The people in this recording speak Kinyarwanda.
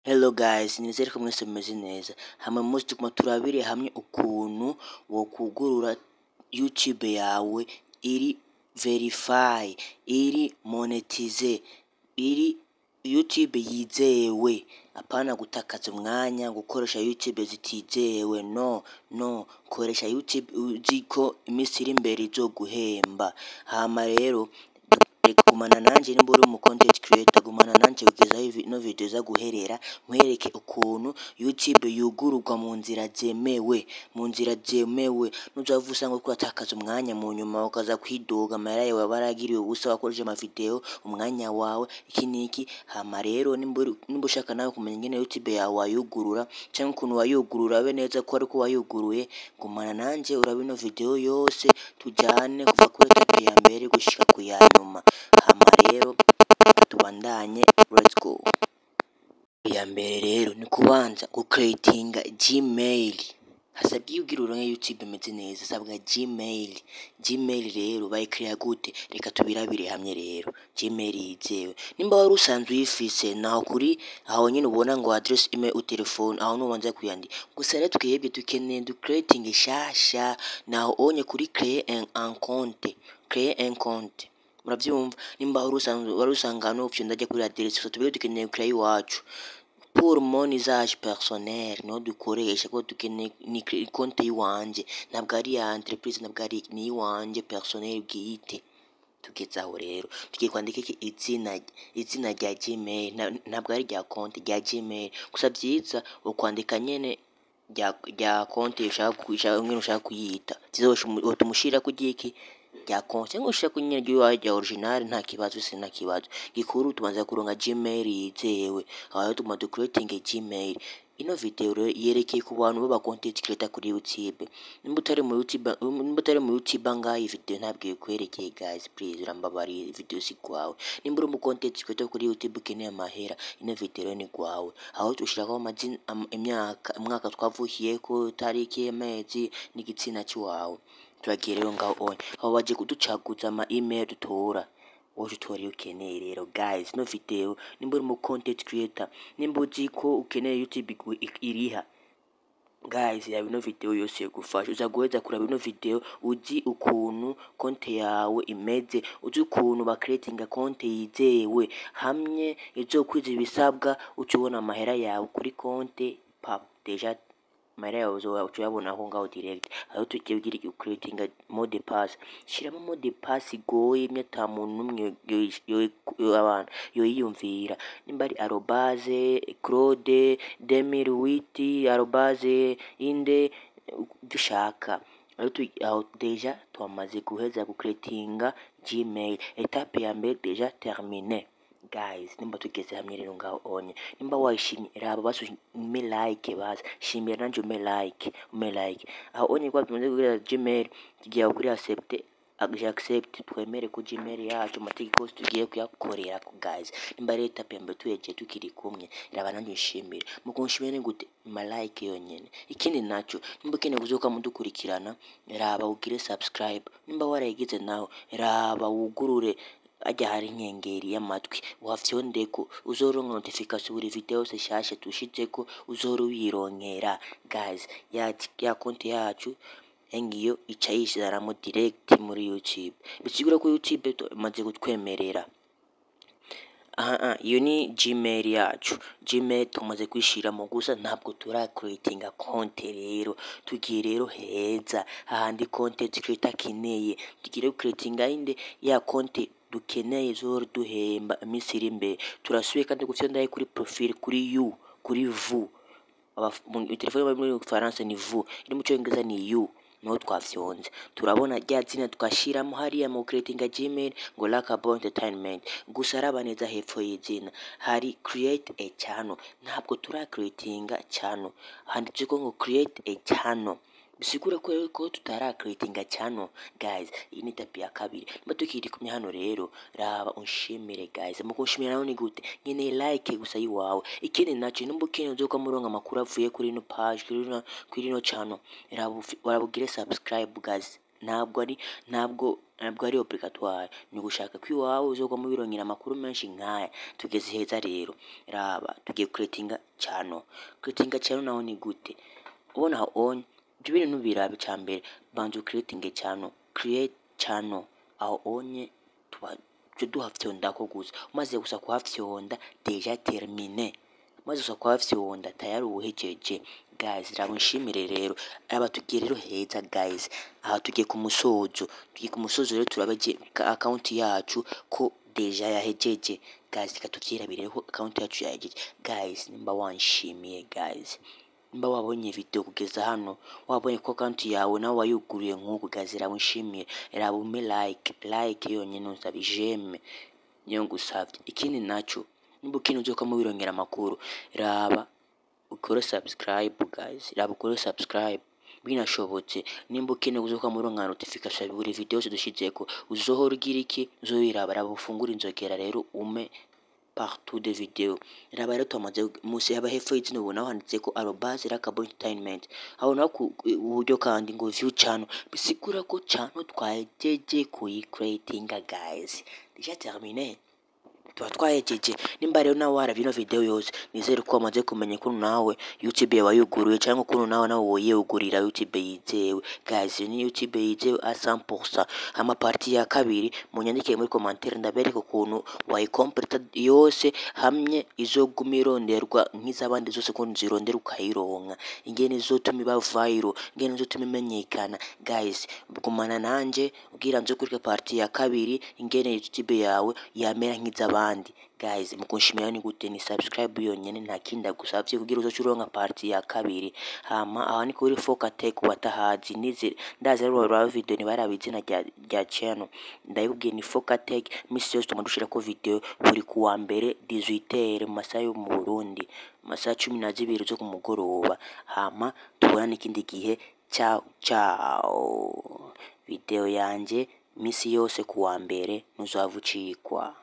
Hello guys, nizere ko mwese mumeze neza. Hamwe munsi tukuma turabire hamwe ukuntu wokugurura YouTube yawe iri verify, iri monetize, iri YouTube yizewe. Apana gutakaza umwanya gukoresha YouTube zitizewe. No, koresha YouTube uziko iminsi iri imbere izoguhemba. Hama rero gumana nanje nimba uri mu content creator, gumana nanje kugeza no video za guherera nkwereke ukuntu YouTube yugururwa mu nzira zemewe, nuzavusa ngo kwatakaza umwanya mu nyuma ukaza kwidoga amahera yawe baragiriwe ubusa wakoresheje ama video umwanya wawe iki niki. Hama rero nimba ushaka nawe kumenya ingene YouTube yawe wayugurura cyangwa ukuntu wayugurura be neza ko ariko wayuguruye, gumana nanje urabe no video yose tujyane kuva kuri etape ya mbere gushika ku ya nyuma. Hama rero tubandanye, let's go. Ya mbere rero ni kubanza creatinga Gmail. Hasabye ubwiruro nka YouTube imeze neza, sabwa Gmail rero bayikrea gute? Reka tubirabire hamwe rero. Gmail yizewe nimba wari usanzwe uyifise naho kuri aho nyine ubona ngo address email u telefone aho nubanza kuyandi gusa rero twebwe dukeneye creating shasha naho onye kuri créer un compte. Murabyumva nimba wari usangano option ndajya kuri address so tubyo dukeneye créer iwacu pour mon usage personnel no dukoresha ko dukeneye ni konti yiwanje, ntabwo ari ya entreprise, ntabwo ari ni yiwanje personnel bwite. Tugezaho rero tugiye kwandika iki izina rya Gmail, ntabwo ari rya konti rya Gmail gusa byiza ukwandika nyene rya konti ushaka kuyita tumushira kugiki rya konti cyangwa ushaka kunyene rya original nta kibazo gikuru tubanza kuronga Gmail yizewe. Aho tuma creating Gmail. Ino video rero yerekeye ku bantu baba content creator kuri YouTube. Nimba utari mu YouTube ngaho iyi video ntabwo ikwerekeye guys, please urambabari video si kwawe. Nimba uri mu content creator kuri YouTube ukeneye amahera, ino video rero ni kwawe. Aho tushirako amazina, umwaka twavukiye ko, tariki, amezi n'igitsina cy'iwawe. Turagiye rero ngaho on aho baje kuducaguza ama email dutora woje utori ukeneye rero guys. No video nimba uri mu content creator, nimba uzi ko ukeneye YouTube iriha guys, ya bino video yose gufasha uza guheza kuraba ino video uzi ukuntu konti yawe imeze, uzi ukuntu ba creating konti yizewe hamwe izokwiza ibisabwa ucubona amahera yawe kuri konti deja amahera yawe uzobona aho ngaho direct. Aho tugiye kugira creating mode pass, shiramo mode pass igoye ata muntu numwe abantu yoyiyumvira. Nimba ari @claude 2008 inde dushaka aho deja twamaze guheza creatinga Gmail. Etape ya mbere deja terminé guys. Nimba tugeze hamwe rero ngaho onye, nimba wayishimye raba basu me like basi shimira nanje me like aho onye kwa tumaze kugira Gmail tugiye kuri accept twemere ku Gmail yacu amategeko tugiye kuyakorera ku guys. Nimba rero etape mbere tuyeje tukiri kumwe raba nanje nshimira mu kunshimira gute like yonyene. Ikindi naco nimba ukeneye kuzoka mudukurikirana raba ugire subscribe, nimba warayigize naho raba wugurure ajya hari inkengeri y'amatwi wafyondeko uzoronka notification buri video se shashe tushitseko uzoro wironkera guys. Ya konti yacu engiyo ica yishiramo direct muri YouTube, bisigura ko YouTube maze gutwemerera. Iyo ni Gmail yacu. Gmail tumaze kwishiramo gusa ntabwo creating konti rero. Tugiye rero heza hahandi content creator akeneye, tugiye creating inde ya konti dukeneye zoro duhemba iminsi iri imbere. Turasubiye kandi gufyonda kuri profile kuri vous mu telefone muri Faransa ni vous, iri mu cyongereza ni you. No twafyonze turabona rya zina twashiramo hariya mu creating Gmail ngo Lakabo Entertainment gusa arabaneza hepfo y'izina hari create a channel. Ntabwo creating channel, handitse ko ngo create a channel, bisigura ko creating channel guys. Iyi ni etape ya kabiri. Nimba tukiri kumwe hano rero raba unshimire guys. Mu kunshimira naho ni gute? Nyine like gusa yiwawe. Ikindi naco nimba ukeneye uzoka muronka amakuru avuye kuri no page kuri no channel raba ugire subscribe guys. ntabwo ari obligatoire, ni gushaka ko iwawe uzogwamo birongera amakuru menshi nk'aya. Tugeze heza rero, raba tugiye creatinga channel naho ni gute? Ubona aho onye ibyo bintu birabe ca mbere, banza create channel aho onye duhafyondako gusa, umaze gusa kuhafyonda deja terminé, umaze gusa kuhafyonda tayari ubuhejeje. Guys ramushimire rero, aba tugiye rero heza guys, aha tugiye ku musozo rero turabaje account yacu ko deja yahejeje. Guys katuvyirabire ko account yacu yahejeje. Guys nimba wanshimiye guys, nimba wabonye video kugeza hano, wabonye ko account yawe nawe wayuguriye nk'uko, guys ramushimiye, raba ume like yonyene usaba j'aime niyo ngusavye. Ikindi naco nimba ukina uzoka mu birongera amakuru, raba ukore subscribe guys, raba ukore subscribe binashobotse. Nimba ukene uzoka muri nka notification buri video zose dushizeko, uzohora ugira iki, uzoyiraba, raba ufungura inzogera rero ume partout de video. Raba rero tumaze musi haba hepfo y'izina ubona handitseko @rakabo_entertainment, aho naho uburyo kandi ngo view channel, bisigura ko channel twahejeje creatinga guys, déjà terminé, tuba twahejeje. Nimba rero nawe warabino video yose, nizere ko wamaze kumenya ko nawe YouTube wayuguruye cyangwa ko nawe woyegurira YouTube yizewe. Guys ni YouTube yizewe a 100%. Ama parti ya kabiri munyandike muri commentaire ndabereka ukuntu wayicomplete yose hamwe izoguma ironderwa nk'izabandi zose ko nzirondera ukayironka, ingene izotuma iba viral, ingene izotuma imenyekana. Guys gumana nanje ubwira nzo kuri parti ya kabiri ingene YouTube yawe yamera nk'izabandi. Guys mukunshimira ni gute? Ni subscribe yonyene nta kinda gusavye kugira uzocuronka parti ya kabiri. Hama aha ni kuri Focatech watahazi nizere ndaza rero video ni barabizina rya channel, ndayibwiye ni Focatech. Misi yose tumadushira ko video buri kuwa mbere 18h mu masaha yo mu Burundi, masaha 12 zo ku mugoroba. Hama tubona ikindi gihe, ciao. Video yanje misi yose kuwa mbere ntuzavucikwa.